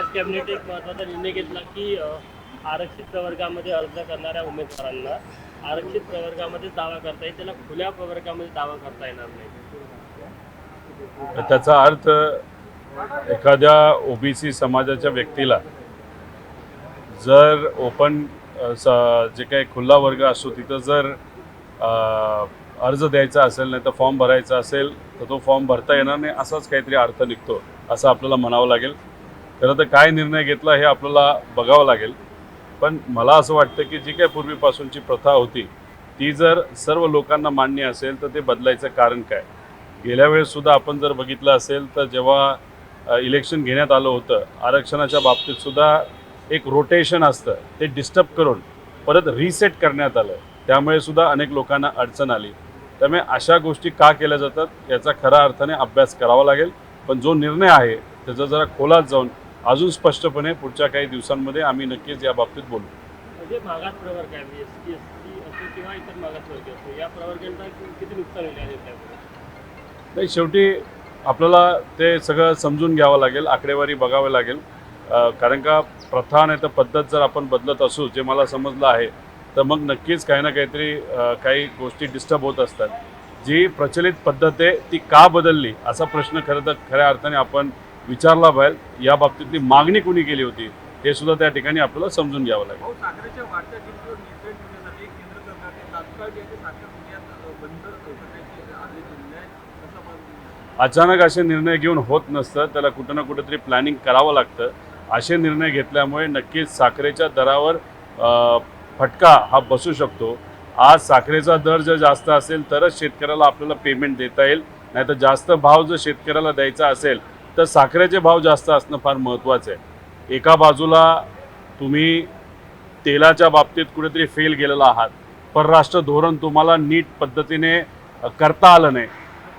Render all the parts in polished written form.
आज कॅबिनेट एक महत्त्वाचा निर्णय घेतला की आरक्षित प्रवर्गामध्ये अर्ज करणाऱ्या उमेदवारांना आरक्षित प्रवर्गामध्ये दावा करता येईल, त्याला खुल्या प्रवर्गामध्ये दावा करता येणार नाही। त्याचा अर्थ एखाद्या ओबीसी समाजाच्या व्यक्तीला जर ओपन जे काही खुला वर्ग असतो तिथं जर अर्ज द्यायचा असेल नाही तर फॉर्म भरायचा असेल तर तो फॉर्म भरता येणार नाही, असाच काहीतरी अर्थ निघतो असं आपल्याला म्हणावं लागेल। खरं तर काय निर्णय घेतला हे आपल्याला बघावं लागेल, पण मला असं वाटतं की जी काही पूर्वीपासूनची प्रथा होती ती जर सर्व लोकांना मान्य असेल तर ते बदलायचं कारण काय। गेल्या वेळेससुद्धा आपण जर बघितलं असेल तर जेव्हा इलेक्शन घेण्यात आलं होतं आरक्षणाच्या बाबतीतसुद्धा एक रोटेशन असतं ते डिस्टर्ब करून परत रिसेट करण्यात आलं, त्यामुळे सुद्धा अनेक लोकांना अडचण आली। त्यामुळे अशा गोष्टी का केल्या जातात याचा खऱ्या अर्थाने अभ्यास करावा लागेल, पण जो निर्णय आहे त्याचा जरा खोलात जाऊन अजून स्पष्टपणे पुढच्या काही दिवसांमध्ये आम्ही नक्कीच या बाबतीत बोलू। म्हणजे मागास प्रवर्ग आहे, एसटी असो किंवा इतर मागासवर्ग असो, या प्रवर्गांना किती नुकसान होईल आहे त्यामुळे? नाही, शेवटी आपल्याला ते सगळं समजून घ्यावं लागेल, आकडेवारी बघावी लागेल, कारण का प्रथा नाही तर पद्धत जर आपण बदलत असू जे मला समजलं आहे तर मग नक्कीच काही ना काहीतरी काही गोष्टी डिस्टर्ब होत असतात। जी प्रचलित पद्धत आहे ती का बदलली असा प्रश्न खरं तर खऱ्या अर्थाने आपण विचारला पाहिजे। या बाबतीतली मागणी कुणी केली होती हे सुद्धा त्या ठिकाणी आपल्याला समजून घ्यावं लागेल। साखरेच्या वाढत्या किमतीवर नियंत्रण ठेवण्यासाठी केंद्र सरकारने तात्काळ साखर निर्यात बंद करण्याचे आदेश दिले आहेत, कसा पाहता? अचानक असे निर्णय घेऊन होत नसतं, त्याला कुठं ना कुठेतरी प्लॅनिंग करावं लागतं। असे निर्णय घेतल्यामुळे नक्कीच साखरेच्या दरावर फटका हा बसू शकतो। आज साखरेचा दर जर जास्त असेल तरच शेतकऱ्याला आपल्याला पेमेंट देता येईल, नाही तर जास्त भाव जर शेतकऱ्याला द्यायचा असेल तर साखरेचे भाव जास्त असणं फार महत्त्वाचं आहे। एका बाजूला तुम्ही तेलाच्या बाबतीत कुठेतरी फेल गेलेला आहात, परराष्ट्र धोरण तुम्हाला नीट पद्धतीने करता आलं नाही,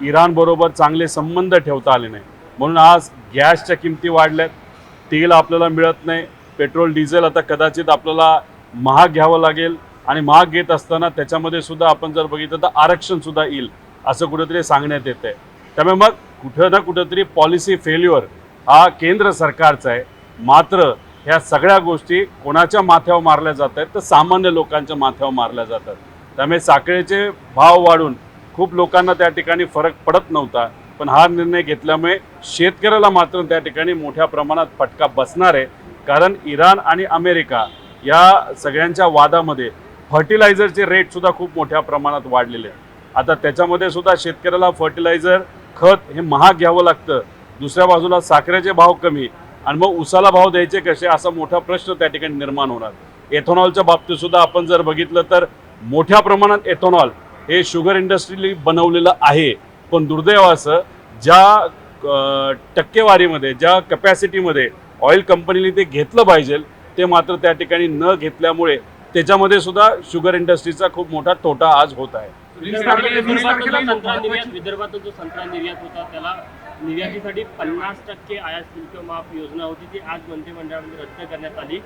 इराणबरोबर चांगले संबंध ठेवता आले नाही, म्हणून आज गॅसच्या किमती वाढल्यात, तेल आपल्याला मिळत नाही, पेट्रोल डिझेल आता कदाचित आपल्याला महाग घ्यावं लागेल आणि महाग घेत असताना त्याच्यामध्ये सुद्धा आपण जर बघितलं तर आरक्षणसुद्धा येईल असं कुठेतरी सांगण्यात येतं आहे। त्यामुळे मग कुठं ना कुठंतरी पॉलिसी फेल्युअर हा केंद्र सरकारचा आहे, मात्र ह्या सगळ्या गोष्टी कोणाच्या माथ्यावर मारल्या जात आहेत तर सामान्य लोकांच्या माथ्यावर मारल्या जातात। त्यामुळे साखरेचे भाव वाढून खूप लोकांना त्या ठिकाणी फरक पडत नव्हता, पण हा निर्णय घेतल्यामुळे शेतकऱ्याला मात्र त्या ठिकाणी मोठ्या प्रमाणात फटका बसणार आहे, कारण इराण आणि अमेरिका या सगळ्यांच्या वादामध्ये फर्टिलायझरचे रेटसुद्धा खूप मोठ्या प्रमाणात वाढलेले आहेत। आता त्याच्यामध्ये सुद्धा शेतकऱ्याला फर्टिलायझर खत हे महाग घ्यावं लागतं, दुसऱ्या बाजूला साखरेचे भाव कमी आणि मग उसाला भाव द्यायचे कसे असा मोठा प्रश्न त्या ठिकाणी निर्माण होणार। एथेनॉलच्या बाबतीत सुद्धा आपण जर बघितलं तर मोठ्या प्रमाणात एथेनॉल हे शुगर इंडस्ट्रीला बनवलेलं आहे, पण दुर्दैवाचं ज्या टक्केवारीमध्ये ज्या कॅपॅसिटीमध्ये ऑइल कंपनीने ते घेतलं पाहिजे ते मात्र त्या ठिकाणी न घेतल्यामुळे त्याच्यामध्ये सुद्धा शुगर इंडस्ट्रीचा खूप मोठा तोटा आज होत आहे। विदर्भात जो संत्रा निर्यात होता त्याला निर्यातीसाठी 50% आयात शुल्क माफ योजना होती, ती आज मंत्रिमंडळामध्ये रद्द करण्यात आली।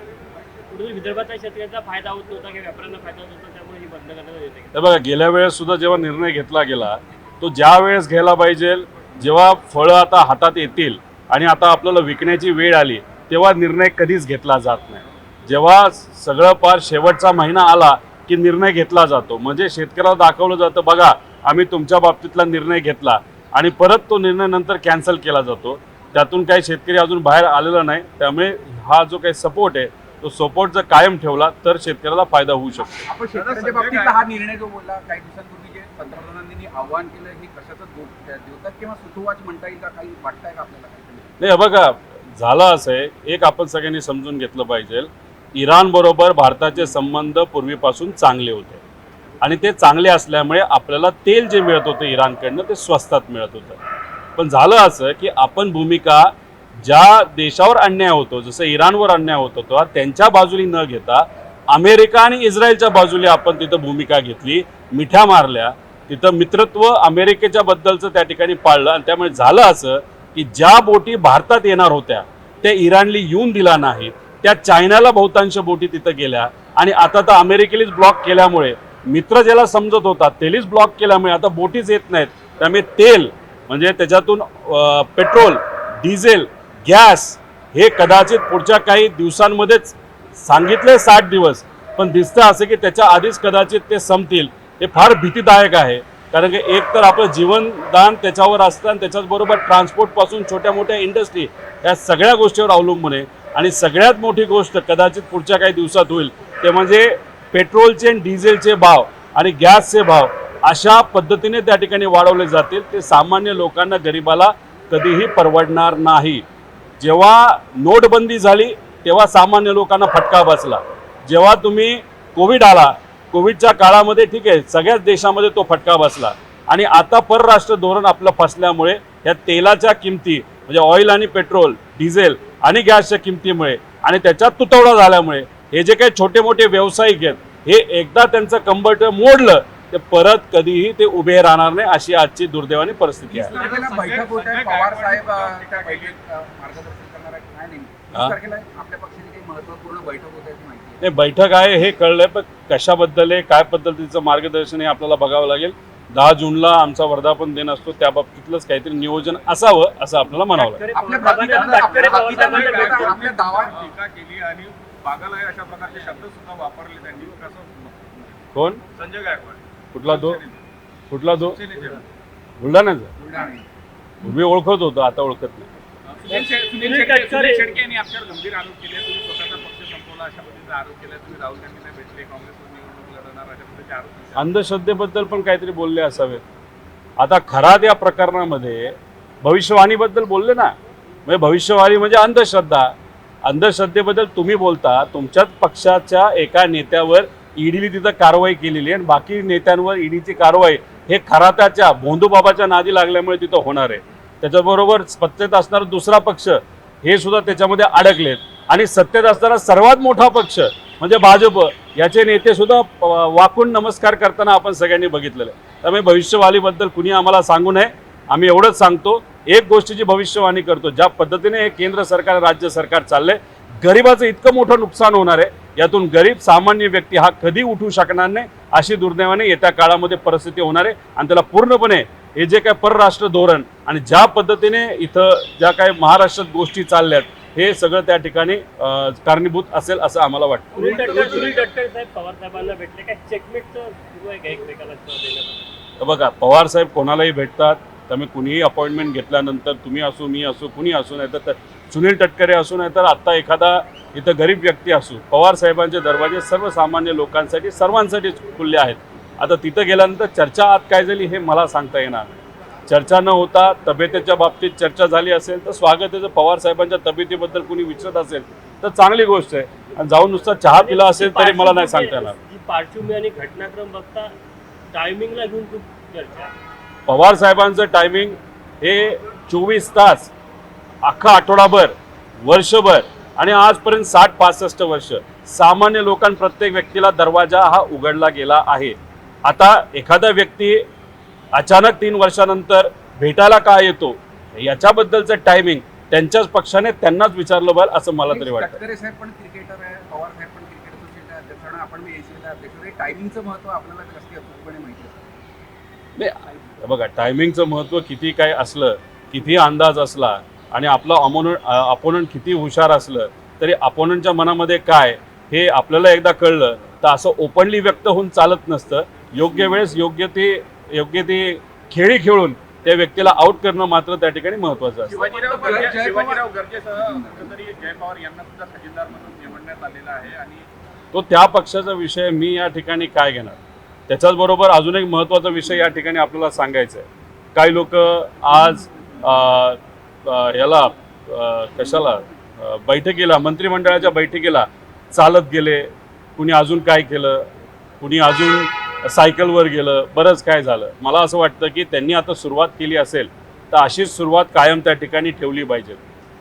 कुठे विदर्भाच्या शेतकऱ्यांचा फायदा होत नव्हता की व्यापाऱ्यांना फायदा होत नव्हता, त्यामुळे ही बंद करण्यात येते। तर बघा, गेल्या वेळेस सुद्धा जेव्हा निर्णय घेतला गेला तो ज्या वेळेस घ्यायला पाहिजे जेव्हा फळं आता हातात येतील आणि आता आपल्याला विकण्याची वेळ आली तेव्हा निर्णय कधीच घेतला जात नाही। जेव्हा सगळं पार शेवटचा महिना आला की निर्णय घेतला जातो, म्हणजे शेतकऱ्याला दाखवलं जातं बघा आम्ही तुमच्या बाबतीतला निर्णय घेतला, आणि परत तो निर्णय नंतर कॅन्सल केला जातो। त्यातून काही शेतकरी अजून बाहेर आलेला नाही, त्यामुळे हा जो काही सपोर्ट आहे तो सपोर्ट जर कायम ठेवला तर शेतकऱ्याला फायदा होऊ शकतो। आपण शेतकऱ्याच्या बाबतीतला हा निर्णय जो बोलला काही दिवसांपूर्वी जे पंतप्रधानांनी आव्हान केलं हे कशाचं द्योतक किंवा सुतोवाच म्हणता येईल का, काही वाटतंय का आपल्याला? नाही बघा, झालं असं आहे, एक आपण सगळ्यांनी समजून घेतलं पाहिजे, इराण बरोबर भारताचे संबंध पूर्वीपासून चांगले होते आणि ते चांगले असल्यामुळे आपल्याला तेल जे मिळत होतं इराणकडनं ते स्वस्तात मिळत होतं। पण झालं असं की आपण भूमिका ज्या देशावर अन्याय होतो, जसं इराणवर अन्याय होत होता त्यांच्या बाजूने न घेता अमेरिका आणि इस्रायलच्या बाजूने आपण तिथं भूमिका घेतली, मिठ्या मारल्या, तिथं मित्रत्व अमेरिकेच्या बद्दलचं त्या ठिकाणी पाळलं, आणि त्यामुळे झालं असं की ज्या बोटी भारतात येणार होत्या त्या इराणला येऊन दिला नाही, त्या चायनाला बहुतांश बोटी तिथं गेल्या, आणि आता तर अमेरिकेलीच ब्लॉक केल्यामुळे मित्र ज्याला समजत होता तेलीच ब्लॉक केल्यामुळे आता बोटीच येत नाहीत। त्यामुळे तेल म्हणजे त्याच्यातून पेट्रोल, डिझेल, गॅस हे कदाचित पुढच्या काही दिवसांमध्येच सांगितले 60 दिवस, पण दिसतं असं की त्याच्या आधीच कदाचित ते संपतील. हे फार भीतीदायक आहे, कारण की एक तर आपलं जीवनदान त्याच्यावर असतं आणि त्याच्याचबरोबर ट्रान्सपोर्टपासून छोट्या मोठ्या इंडस्ट्री या सगळ्या गोष्टीवर अवलंबून आहे. आणि सगळ्यात मोठी गोष्ट कदाचित पुढच्या काही दिवसात होईल ते म्हणजे पेट्रोलचे आणि डिझेलचे भाव आणि गॅसचे भाव अशा पद्धतीने त्या ठिकाणी वाढवले जातील, ते सामान्य लोकांना, गरिबाला कधीही परवडणार नाही. जेव्हा नोटबंदी झाली तेव्हा सामान्य लोकांना फटका बसला. जेव्हा तुम्ही कोविड आला, कोविडच्या काळामध्ये ठीक आहे सगळ्याच देशामध्ये तो फटका बसला. आणि आता परराष्ट्र धोरण आपलं फसल्यामुळे या तेलाच्या किमती म्हणजे ऑइल आणि पेट्रोल, डिझेल आणि गॅसच्या किमतीमुळे आणि त्याच्यात तुटवडा झाल्यामुळे हे जे काही छोटे मोठे व्यावसायिक आहेत, हे एकदा त्यांचं कंबरट मोडलं ते परत कधीही ते उभे राहणार नाही, अशी आजची दुर्दैवाने परिस्थिती आहे. बैठक होत आहे, पवार साहेब त्या बैठकीत मार्गदर्शन करणार आहे काय नाही? 20 तारखेला आपल्या पक्षाची काही महत्त्वपूर्ण बैठक होत आहे माहिती आहे? नाही, बैठक आहे हे कळलंय, पण कशाबद्दल आहे, काय पद्धतीचं मार्गदर्शन हे आपल्याला बघावं लागेल. 10 जूनला आमचा वर्धापन दिन असतो, त्या बाबतीतलंच काहीतरी नियोजन असावं असं आपल्याला म्हणावं लागेल. आपल्या दावा टीका केली आणि बागाला अशा प्रकारचे शब्द सुद्धा वापरले त्यांनी. कसं कोण? संजय गायकवाड. कुठला तो बुलढाण्याचा? पूर्वी ओळखत होतो, आता ओळखत नाही. सुनील शेट्टी यांनी आपल्यावर गंभीर आरोप केले. तुम्ही स्वतःचा पक्ष संपवला अशा पद्धतीचा आरोप केला. तुम्ही राहुल गांधींना भेटले, काँग्रेसवर निवडणूक लढवणार अशा पद्धतीचे आरोप. अंधश्रद्धेबद्दल पण काहीतरी बोलले असावेत. आता खरात या प्रकरणामध्ये भविष्यवाणीबद्दल बोलले ना, म्हणजे भविष्यवाणी म्हणजे अंधश्रद्धा. अंधश्रद्धेबद्दल तुम्ही बोलता, तुमच्याच पक्षाच्या एका नेत्यावर ईडीने तिथं कारवाई केलेली आणि बाकी नेत्यांवर ईडीची कारवाई हे खराताच्या भोंदूबाबाच्या नादी लागल्यामुळे तिथं होणार आहे. त्याच्याबरोबर सत्तेत असणारा दुसरा पक्ष हे सुद्धा त्याच्यामध्ये अडकलेत आणि सत्तेत असणारा सर्वात मोठा पक्ष म्हणजे भाजप याचे नेते सुद्धा वाकून नमस्कार करताना आपण सगळ्यांनी बघितलेलं आहे. त्यामुळे भविष्यवाणीबद्दल कुणी आम्हाला सांगू नये. आम्ही एवढंच सांगतो, एक गोष्टीची भविष्यवाणी करतो, ज्या पद्धतीने हे केंद्र सरकार राज्य सरकार चाललंय, गरिबाचं इतकं मोठं नुकसान होणार आहे, यातून गरीब सामान्य व्यक्ती हा कधी उठू शकणार नाही, अशी दुर्दैवाने येत्या काळामध्ये परिस्थिती होणार आहे. आणि त्याला पूर्णपणे हे जे काय परराष्ट्र धोरण आणि ज्या पद्धतीने इथं ज्या काही महाराष्ट्रात गोष्टी चालल्यात हे सगळं त्या ठिकाणी कारणीभूत असेल असं आम्हाला वाटतं. सुनील तटकरे साहेब पवार साहेबांना भेटले, काय चेकमेटचं सुरू आहे का एकमेकाला देण्याचं? बघा, पवार साहेब कोणालाही भेटतात. त्यामुळे कुणीही अपॉइंटमेंट घेतल्यानंतर तुम्ही असू, मी असू, कुणी असू, नाही तर सुनील तटकरे असू, नाही तर आत्ता एखादा इथं गरीब व्यक्ती असू, पवार साहेबांचे दरवाजे सर्वसामान्य लोकांसाठी सर्वांसाठीच खुले आहेत. आता तिथं गेल्यानंतर चर्चा आत काय झाली हे मला सांगता येणार नाही. चर्चा न होता तब्येतीच्या बाबतीत चर्चा झाली असेल तर स्वागत आहे. जर पवार साहेबांच्या तब्येतीबद्दल कुणी विचारत असेल तर चांगली गोष्ट आहे. आणि जाऊन नुसता चहा पिला असेल तरी मला नाही सांगता येणार. जी पार्श्वभूमी आणि घटनाक्रम बघता टायमिंगला घेऊन खूप चर्चा. पवार साहेबांचं टायमिंग हे 24 तास, अख्खा आठवडाभर, वर्षभर आणि आजपर्यंत 60-65 वर्ष सामान्य प्रत्येक व्यक्तीला दरवाजा हा उघडला गेला आहे. आता एखादा व्यक्ती अचानक 3 वर्षानंतर भेटायला का येतो याच्याबद्दलचं टायमिंग त्यांच्याच पक्षाने त्यांनाच विचारलं पाहिजे असं मला तरी वाटतं. तटकरे साहेब पण क्रिकेटर आहे, पवार साहेब पण क्रिकेट असोसिएशनचे अध्यक्ष आणि आपण एसीला अध्यक्ष आहे. टायमिंगचं महत्त्व आपल्याला जास्ती अचूकपणे माहिती आहे. नाही, बघा, टायमिंगचं महत्त्व किती काय असलं, किती अंदाज असला आणि आपला अपोनंट किती हुशार असलं तरी अपोनंटच्या मनामध्ये काय हे आपल्याला एकदा कळलं तर असं ओपनली व्यक्त होऊन चालत नसतं. योग्य वेळेस योग्य ती खेळी खेळून त्या व्यक्तीला आउट करणं मात्र त्या ठिकाणी महत्त्वाचं असतं. शिवाजीराव गर्जेसह कुठेतरी जय पवार यांना सुद्धा खजिनदार म्हणून निवडण्यात आलेला आहे आणि तो त्या पक्षाचा विषय मी या ठिकाणी काय घेणार. त्याच्याचबरोबर अजून एक महत्त्वाचा विषय या ठिकाणी आपल्याला सांगायचा आहे. काही लोक आज कशाला बैठकीला, मंत्रिमंडळाच्या बैठकीला चालत गेले, कुणी अजून काय केलं, कुणी अजून सायकलवर गेलं, बरंच काय झालं. मला असं वाटतं की त्यांनी आता सुरुवात केली असेल तर अशीच सुरुवात कायम त्या ठिकाणी ठेवली पाहिजे.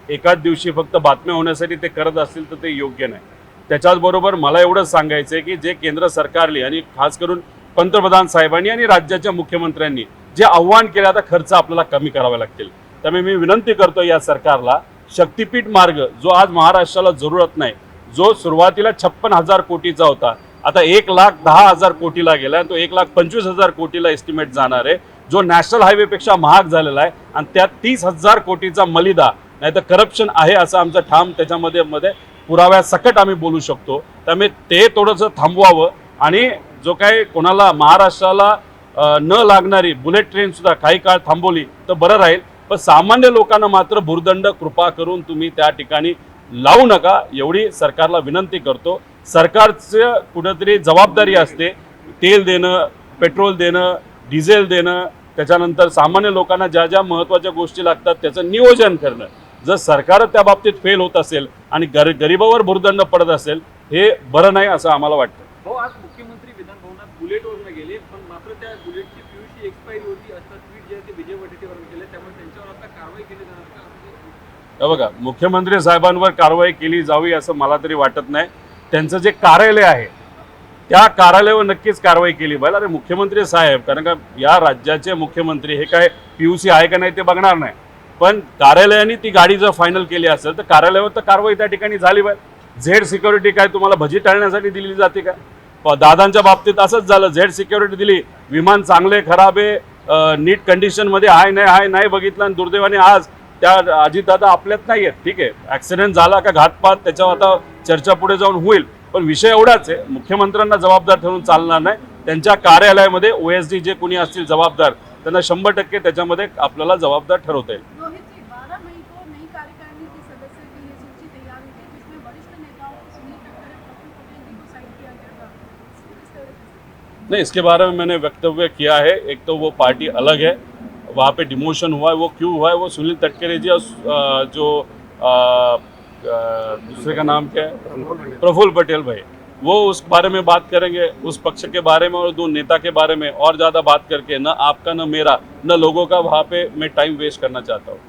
एकाच दिवशी फक्त बातम्या होण्यासाठी ते करत असतील तर ते योग्य नाही. त्याच्याचबरोबर मला एवढंच सांगायचं आहे की जे केंद्र सरकारने आणि खास करून पंतप्रधान साहेबांनी आणि राज्याच्या मुख्यमंत्र्यांनी जे आव्हान केलं, आता खर्च आपल्याला कमी करावे लागतील. त्यामुळे मी विनंती करतो या सरकारला, शक्तिपीठ मार्ग जो आज महाराष्ट्राला जरूरत नाही, जो सुरुवातीला 56,000 कोटीचा होता, आता 1,10,000 कोटीला गेला, तो 1,25,000 कोटीला एस्टिमेट जाणार आहे, जो नॅशनल हायवेपेक्षा महाग झालेला आहे आणि त्यात 30,000 कोटीचा मलिदा नाही तर करप्शन आहे असं आमचं ठाम त्याच्यामध्ये पुराव्यासकट आम्ही बोलू शकतो. त्यामुळे ते थोडंसं थांबवावं आणि जो काही कोणाला महाराष्ट्राला न लागणारी बुलेट ट्रेन सुद्धा काही काळ थांबवली तर बरं राहील. पण सामान्य लोकांना मात्र भुर्दंड कृपा करून तुम्ही त्या ठिकाणी लावू नका एवढी सरकारला विनंती करतो. सरकारचं कुठंतरी जबाबदारी असते तेल देणं, पेट्रोल देणं, डिझेल देणं, त्याच्यानंतर सामान्य लोकांना ज्या ज्या महत्त्वाच्या गोष्टी लागतात त्याचं नियोजन करणं. जर सरकार त्या बाबतीत फेल होत असेल आणि गरिबावर भुर्दंड पडत असेल हे बरं नाही असं आम्हाला वाटतं. भाऊ, आज मुख्यमंत्री विधान भवनात बुलेटवरनं गेले, पण मात्र त्या बुलेटची PUC एक्सपायरी होती असं ट्विट जे आहे ते विजय वडेट्टीवारनं केले, त्यामुळे त्यांच्यावर आता कारवाई केली जाणार का? हे बघा, मुख्यमंत्री साहेबांवर कारवाई केली जावी असं मला तरी वाटत नाही. त्यांचं जे कार्यालय आहे त्या कार्यालयावर नक्कीच कारवाई केली पाहिजे. अरे मुख्यमंत्री साहेब, कारण का या राज्याचे मुख्यमंत्री हे काय PUC आहे का नाही ते बघणार नाही, पण कार्यालयाने ती गाडी जर फायनल केली असेल तर कार्यालयावर तर कारवाई त्या ठिकाणी झाली पाहिजे. झेड सिक्युरिटी काय तुम्हाला भजी टाळण्यासाठी दिली जाते का? दादांच्या बाबतीत असंच झालं, झेड सिक्युरिटी दिली, विमान चांगले खराब आहे, नीट कंडिशनमध्ये आहे नाही बघितलं आणि दुर्दैवाने आज त्या अजितदादा आपल्यात नाही आहेत. ठीक आहे, ॲक्सिडेंट झाला का घातपात त्याच्यावर आता चर्चा पुढे जाऊन होईल, पण विषय एवढाच आहे, मुख्यमंत्र्यांना जबाबदार ठरवून चालणार नाही. त्यांच्या कार्यालयामध्ये OSD जे कोणी असतील जबाबदार त्यांना 100% त्याच्यामध्ये आपल्याला जबाबदार ठरवता येईल. रोहित जी, 12 मई को नई कार्यकारिणी की सदस्य की ये सूची तैयार हुई थी जिसमें वरिष्ठ नेताओं को सुनील तटकरे, प्रफुल्ल पटेल जी को साइन किया गया था. किस तरह से? नहीं, इसके बारे में मैंने वक्तव्य किया है. एक तो वो पार्टी अलग है, वहाँ पे डिमोशन हुआ है, वो क्यों हुआ है वो सुनील तटकरे जी और जो दूसरे का नाम क्या है, प्रफुल्ल पटेल भाई, वो उस बारे में बात करेंगे, उस पक्ष के बारे में और दो नेता के बारे में और ज़्यादा बात करके न आपका न मेरा न लोगों का वहाँ पे मैं टाइम वेस्ट करना चाहता हूँ.